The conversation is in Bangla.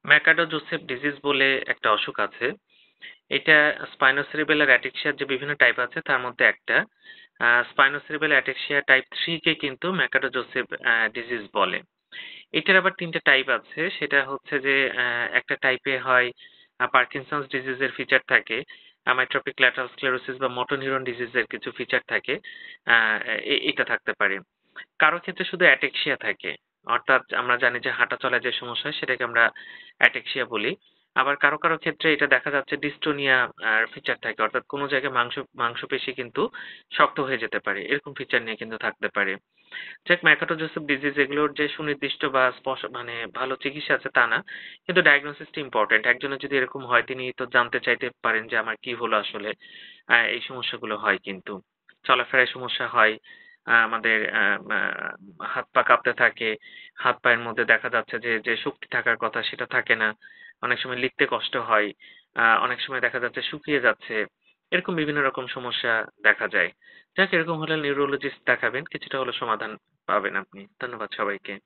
ম্যাকাডো জোসেফ ডিজিজ বলে একটা অসুখ আছে। এটা স্পাইনোসেরিবেলার অ্যাটেক্সিয়ার যে বিভিন্ন টাইপ আছে তার মধ্যে একটা। স্পাইনোসেরিবেল অ্যাটেক্সিয়া টাইপ 3 কে কিন্তু ম্যাকাডো জোসেফ ডিজিজ বলে। এটার আবার ৩ টা টাইপ আছে। সেটা হচ্ছে যে একটা টাইপে হয় পার্কিনসন্স ডিজিজের ফিচার থাকে, অ্যামাইট্রপিক ল্যাটারাল স্ক্লেরোসিস বা মোটর নিউরন ডিজিজের কিছু ফিচার থাকে। আ এটা থাকতে পারে। কারো ক্ষেত্রে শুধু অ্যাটেক্সিয়া থাকে। অর্থাৎ আমরা জানি যে হাঁটা চলায় যে সমস্যা হয় সেটাকে আমরা অ্যাটেক্সিয়া বলি। আবার কারো ক্ষেত্রে এটা দেখা যাচ্ছে ডিস্টোনিয়া ফিচার থাকে। অর্থাৎ কোন জায়গায় মাংসপেশি কিন্তু শক্ত হয়ে যেতে পারে। এরকম ফিচার নিয়ে কিন্তু থাকতে পারে। যাক, ম্যাকাটো জোসেফ ডিজিজ এগুলোর যে সুনির্দিষ্ট বা মানে ভালো চিকিৎসা আছে তা না। কিন্তু ডায়াগনোসিসটা ইম্পোর্টেন্ট। একজনের যদি এরকম হয় তিনি তো জানতে চাইতে পারেন যে আমার কি হলো আসলে। এই সমস্যাগুলো হয় কিন্তু। চলাফেরায় সমস্যা হয়। আমাদের হাত-পা কাঁপতে থাকে। হাত-পায়ের মধ্যে দেখা যাচ্ছে যে শক্তি থাকার কথা সেটা থাকে না। অনেক সময় লিখতে কষ্ট হয়। অনেক সময় দেখা যাচ্ছে শুকিয়ে যাচ্ছে। এরকম বিভিন্ন রকম সমস্যা দেখা যায়। যাক, এরকম হলে নিউরোলজিস্ট দেখাবেন। কিছুটা হলেও সমাধান পাবেন আপনি। ধন্যবাদ সবাইকে।